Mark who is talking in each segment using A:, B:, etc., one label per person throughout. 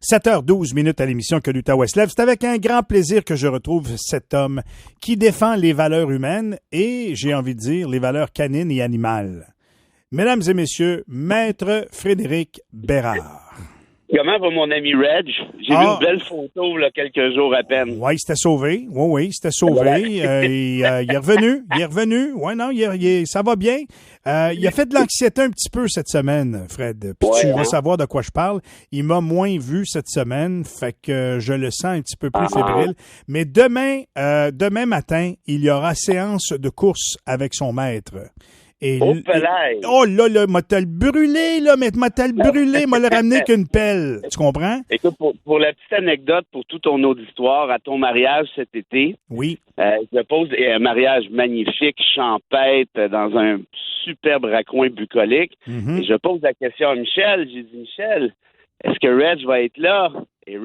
A: 7h12 à l'émission Que l'Utah se lève. C'est avec un grand plaisir que je retrouve cet homme qui défend les valeurs humaines et, j'ai envie de dire, les valeurs canines et animales. Mesdames et messieurs, Maître Frédéric Bérard.
B: Comment va mon ami Reg? J'ai vu une belle photo là, quelques jours à peine.
A: Oui, il s'était sauvé. Oui, il s'était sauvé. Il est revenu. Oui, non, ça va bien. Il a fait de l'anxiété un petit peu cette semaine, Fred. Puis tu vas savoir de quoi je parle. Il m'a moins vu cette semaine, fait que je le sens un petit peu plus fébrile. Mais demain matin, il y aura séance de course avec son maître. Et là, m'a t-elle brûlé, là, mais m'a le ramené qu'une pelle. Tu comprends?
B: Écoute, pour la petite anecdote, pour tout ton auditoire, à ton mariage cet été,
A: oui.
B: Je pose un mariage magnifique, champêtre, dans un superbe raccoin bucolique. Et je pose la question à Michel. J'ai dit, Michel, est-ce que Reg va être là? Et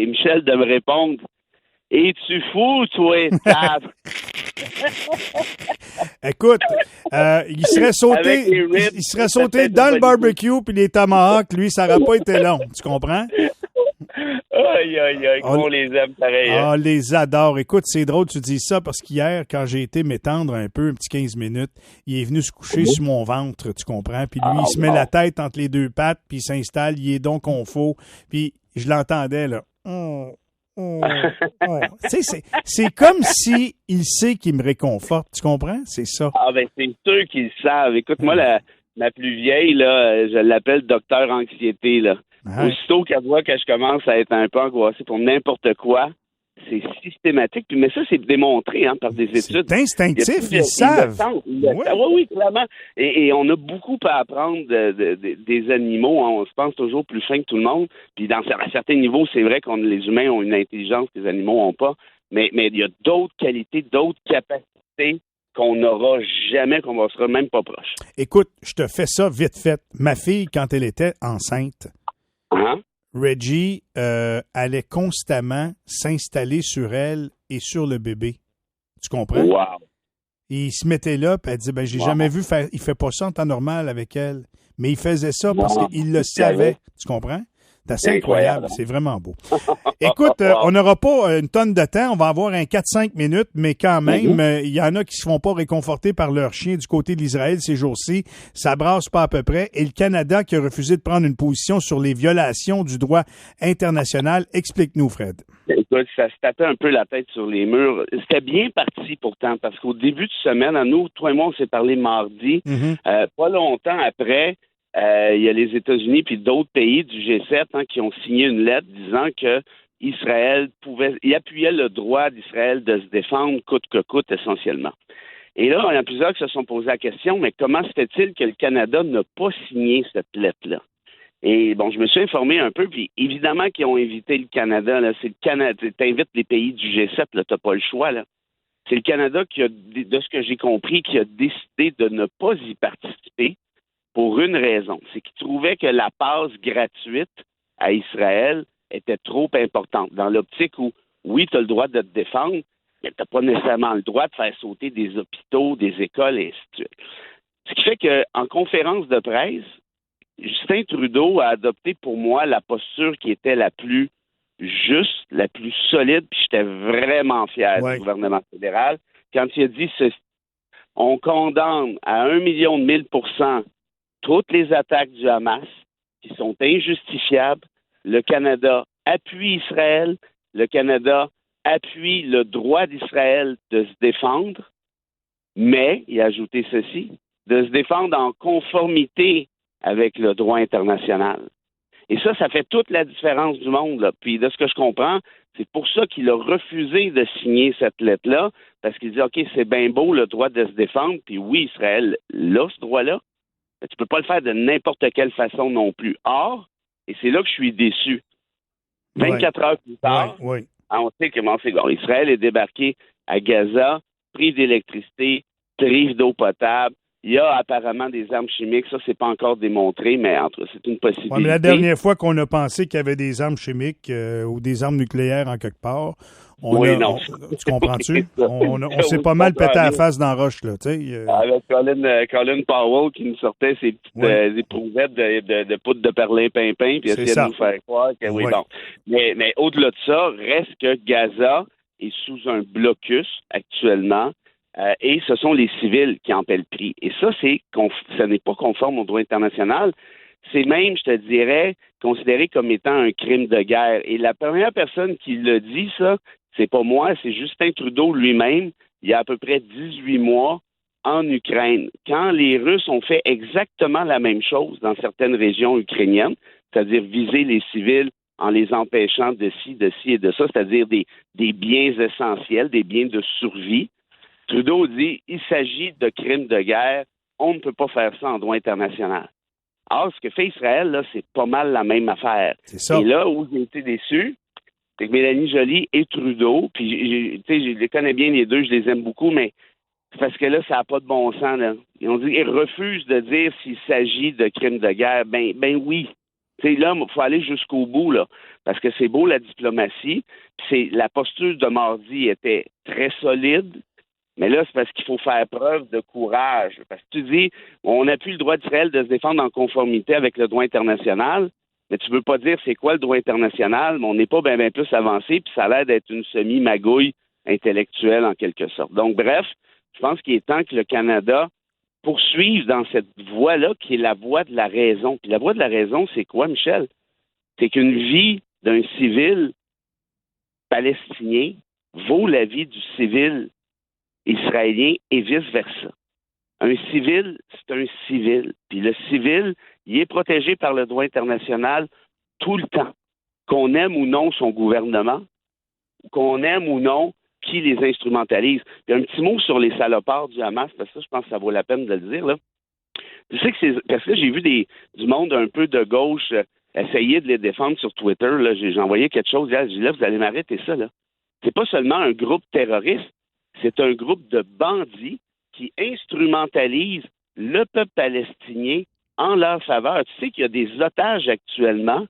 B: Michel de me répondre, es-tu fou, toi, Tav?
A: Écoute, il serait sauté dans le barbecue puis les tomahawks, lui, ça n'aurait pas été long. Tu comprends?
B: Aïe, on les aime pareil.
A: On les adore. Écoute, c'est drôle, tu dis ça, parce qu'hier, quand j'ai été m'étendre un peu, un petit 15 minutes, il est venu se coucher sur mon ventre, tu comprends? Puis lui, il se met la tête entre les deux pattes, puis il s'installe, il est donc confo. Puis je l'entendais, là. Tu sais, c'est comme si il sait qu'il me réconforte, tu comprends? C'est ça.
B: Ah ben c'est sûr qu'ils le savent. Écoute, moi, ma plus vieille, là, je l'appelle docteur anxiété, là. Aussitôt qu'elle voit que je commence à être un peu angoissé pour n'importe quoi, c'est systématique. Mais ça, c'est démontré par des études.
A: C'est instinctif, ils savent.
B: Oui, clairement. Et on a beaucoup à apprendre des animaux. On se pense toujours plus fin que tout le monde. Puis à certains niveaux, c'est vrai que les humains ont une intelligence que les animaux n'ont pas. Mais il y a d'autres qualités, d'autres capacités qu'on n'aura jamais, qu'on ne sera même pas proche.
A: Écoute, je te fais ça vite fait. Ma fille, quand elle était enceinte, Reggie allait constamment s'installer sur elle et sur le bébé. Tu comprends?
B: Wow.
A: Et il se mettait là, puis elle dit, j'ai jamais vu faire, il fait pas ça en temps normal avec elle. Mais il faisait ça parce qu'il le savait. Tu comprends? C'est assez incroyable. C'est vraiment beau. Écoute, on n'aura pas une tonne de temps. On va avoir un 4-5 minutes, mais quand même, il y en a qui se font pas réconforter par leur chien du côté de l'Israël ces jours-ci. Ça brasse pas à peu près. Et le Canada qui a refusé de prendre une position sur les violations du droit international. Explique-nous, Fred.
B: Écoute, ça se tapait un peu la tête sur les murs. C'était bien parti pourtant, parce qu'au début de semaine, à nous, toi et moi, on s'est parlé mardi. Pas longtemps après, il y a les États-Unis puis d'autres pays du G7 qui ont signé une lettre disant que Israël il appuyait le droit d'Israël de se défendre coûte que coûte essentiellement. Et là, il y en a plusieurs qui se sont posé la question, mais comment se fait-il que le Canada n'a pas signé cette lettre-là? Et bon, je me suis informé un peu, puis évidemment qu'ils ont invité le Canada. Là, c'est le Canada. T'invites les pays du G7, là, t'as pas le choix, là. C'est le Canada qui a, de ce que j'ai compris, qui a décidé de ne pas y participer. Pour une raison, c'est qu'ils trouvaient que la passe gratuite à Israël était trop importante. Dans l'optique où, oui, tu as le droit de te défendre, mais tu n'as pas nécessairement le droit de faire sauter des hôpitaux, des écoles, et ainsi de suite. Ce qui fait qu'en conférence de presse, Justin Trudeau a adopté pour moi la posture qui était la plus juste, la plus solide, puis j'étais vraiment fier du gouvernement fédéral quand il a dit ceci. On condamne à 1,000,000% toutes les attaques du Hamas qui sont injustifiables. Le Canada appuie Israël. Le Canada appuie le droit d'Israël de se défendre. Mais, il a ajouté ceci, de se défendre en conformité avec le droit international. Et ça fait toute la différence du monde, là. Puis de ce que je comprends, c'est pour ça qu'il a refusé de signer cette lettre-là, parce qu'il dit, OK, c'est bien beau le droit de se défendre, puis oui, Israël a ce droit-là, mais tu peux pas le faire de n'importe quelle façon non plus. Or, et c'est là que je suis déçu, 24 heures plus tard, on sait comment c'est. Bon, Israël est débarqué à Gaza, prive d'électricité, prive d'eau potable, il y a apparemment des armes chimiques. Ça, c'est pas encore démontré, mais c'est une possibilité.
A: Ouais, mais la dernière fois qu'on a pensé qu'il y avait des armes chimiques ou des armes nucléaires en quelque part, tu comprends-tu? On s'est pas mal pété à la face dans la roche, là, tu sais.
B: Avec Colin Powell qui nous sortait ses petites éprouvettes de poudre de perlimpinpin, puis essayait de nous faire croire que oui, bon. Mais au-delà de ça, reste que Gaza est sous un blocus actuellement, et ce sont les civils qui en paient le prix. Et ça, ça n'est pas conforme au droit international. C'est même, je te dirais, considéré comme étant un crime de guerre. Et la première personne qui l'a dit, ça, c'est pas moi, c'est Justin Trudeau lui-même, il y a à peu près 18 mois, en Ukraine. Quand les Russes ont fait exactement la même chose dans certaines régions ukrainiennes, c'est-à-dire viser les civils en les empêchant de ci et de ça, c'est-à-dire des biens essentiels, des biens de survie, Trudeau dit, il s'agit de crimes de guerre, on ne peut pas faire ça en droit international. Alors, ce que fait Israël, là, c'est pas mal la même affaire.
A: C'est ça.
B: Et là où j'ai été déçu, c'est que Mélanie Joly et Trudeau, puis je les connais bien les deux, je les aime beaucoup, mais c'est parce que là, ça n'a pas de bon sens, là. Ils refusent de dire s'il s'agit de crimes de guerre. Ben oui. Tu sais, là, il faut aller jusqu'au bout, là, parce que c'est beau la diplomatie. La posture de mardi était très solide. Mais là, c'est parce qu'il faut faire preuve de courage. Parce que tu dis, on n'a plus le droit d'Israël de se défendre en conformité avec le droit international, mais tu veux pas dire c'est quoi le droit international, mais on n'est pas bien plus avancé, puis ça a l'air d'être une semi-magouille intellectuelle en quelque sorte. Donc, bref, je pense qu'il est temps que le Canada poursuive dans cette voie-là, qui est la voie de la raison. Puis la voie de la raison, c'est quoi, Michel? C'est qu'une vie d'un civil palestinien vaut la vie du civil israélien et vice-versa. Un civil, c'est un civil. Puis le civil, il est protégé par le droit international tout le temps. Qu'on aime ou non son gouvernement, qu'on aime ou non qui les instrumentalise. Puis un petit mot sur les salopards du Hamas, parce que ça, je pense que ça vaut la peine de le dire, là. Tu sais que parce que là, j'ai vu du monde un peu de gauche essayer de les défendre sur Twitter. Là, j'ai envoyé quelque chose hier. J'ai dit, là, vous allez m'arrêter ça, là. C'est pas seulement un groupe terroriste, c'est un groupe de bandits qui instrumentalisent le peuple palestinien en leur faveur. Tu sais qu'il y a des otages actuellement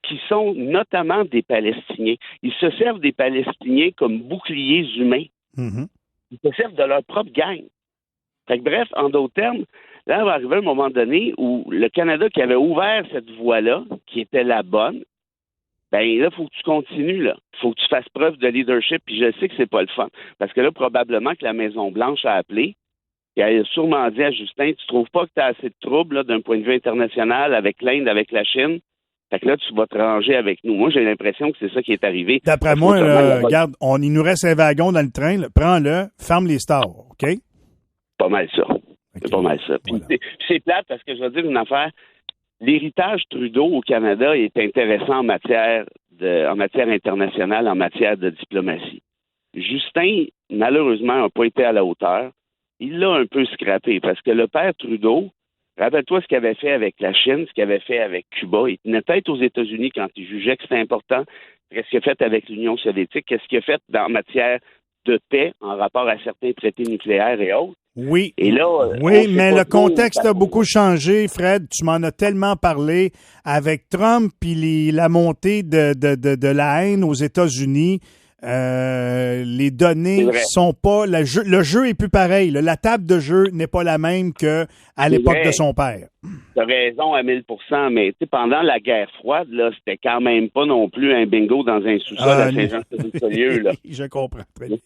B: qui sont notamment des Palestiniens. Ils se servent des Palestiniens comme boucliers humains.
A: Mm-hmm.
B: Ils se servent de leur propre gang. Fait que, bref, en d'autres termes, là, on va arriver à un moment donné où le Canada qui avait ouvert cette voie-là, qui était la bonne, ben là, il faut que tu continues, là. Il faut que tu fasses preuve de leadership, puis je sais que c'est pas le fun. Parce que là, probablement que la Maison-Blanche a appelé, et elle a sûrement dit à Justin, tu trouves pas que tu as assez de troubles, là, d'un point de vue international, avec l'Inde, avec la Chine? Fait que là, tu vas te ranger avec nous. Moi, j'ai l'impression que c'est ça qui est arrivé.
A: D'après moi, regarde, il nous reste un wagon dans le train, là. Prends-le, ferme les stars, OK?
B: Pas mal ça. Okay. C'est pas mal ça. Puis
A: Voilà.
B: c'est plate parce que je vais dire une affaire. L'héritage Trudeau au Canada est intéressant en matière internationale, en matière de diplomatie. Justin, malheureusement, n'a pas été à la hauteur. Il l'a un peu scrappé parce que le père Trudeau, rappelle-toi ce qu'il avait fait avec la Chine, ce qu'il avait fait avec Cuba. Il tenait tête aux États-Unis quand il jugeait que c'était important. Qu'est-ce qu'il a fait avec l'Union soviétique? Qu'est-ce qu'il a fait en matière de paix en rapport à certains traités nucléaires et autres?
A: Oui,
B: et là,
A: oui, mais le contexte a beaucoup changé, Fred. Tu m'en as tellement parlé avec Trump puis la montée de la haine aux États-Unis. Les données sont pas... Le jeu est plus pareil. La table de jeu n'est pas la même qu'à l'époque de son père.
B: Tu as raison à 1000%, mais pendant la guerre froide, là, c'était quand même pas non plus un bingo dans un sous-sol à Saint-Jean-sur-Richelieu. Là.
A: Je comprends très bien.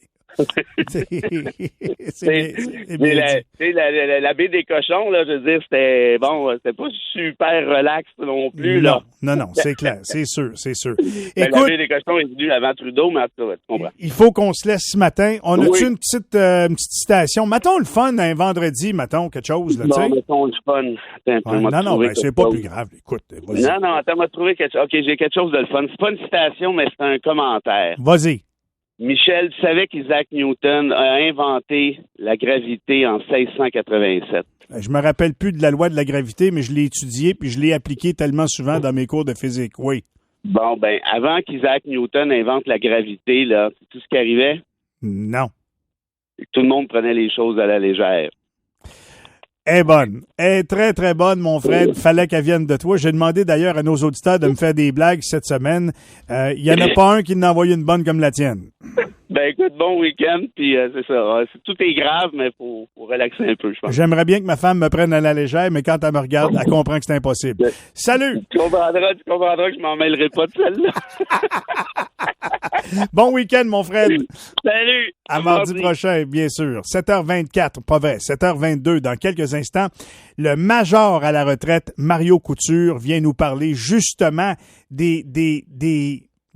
B: La baie des cochons, là, je veux dire, c'était pas super relax non plus.
A: Non,
B: là.
A: non, c'est clair, c'est sûr.
B: Écoute, la baie des cochons est venue avant Trudeau, mais en tout cas, tu comprends.
A: Il faut qu'on se laisse ce matin. On a-tu une petite citation? Mettons le fun un vendredi, mettons quelque chose. Là,
B: mettons le fun.
A: Non, c'est pas plus grave. Écoute, vas-y.
B: Non, attends, on va trouver quelque chose. OK, j'ai quelque chose de le fun. C'est pas une citation, mais c'est un commentaire.
A: Vas-y.
B: Michel, tu savais qu'Isaac Newton a inventé la gravité en 1687.
A: Je me rappelle plus de la loi de la gravité, mais je l'ai étudiée puis je l'ai appliquée tellement souvent dans mes cours de physique, oui.
B: Bon, avant qu'Isaac Newton invente la gravité, là, c'est tout ce qui arrivait?
A: Non.
B: Tout le monde prenait les choses à la légère.
A: est bonne. Elle est très, très bonne, mon Fred. Fallait qu'elle vienne de toi. J'ai demandé d'ailleurs à nos auditeurs de me faire des blagues cette semaine. Il y en a pas un qui n'a envoyé une bonne comme la tienne.
B: Ben écoute, bon week-end, puis c'est ça. Tout est grave, mais faut relaxer un peu, je pense.
A: J'aimerais bien que ma femme me prenne à la légère, mais quand elle me regarde, elle comprend que c'est impossible. Salut!
B: Tu comprendras que je m'en mêlerai pas de celle-là.
A: Bon week-end, mon Fred.
B: Salut!
A: À mardi prochain, bien sûr. 7h24, pas vrai, 7h22, dans quelques instants. Le major à la retraite, Mario Couture, vient nous parler justement de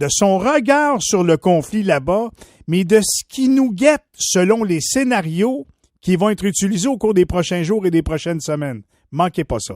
A: son regard sur le conflit là-bas, mais de ce qui nous guette selon les scénarios qui vont être utilisés au cours des prochains jours et des prochaines semaines. Manquez pas ça.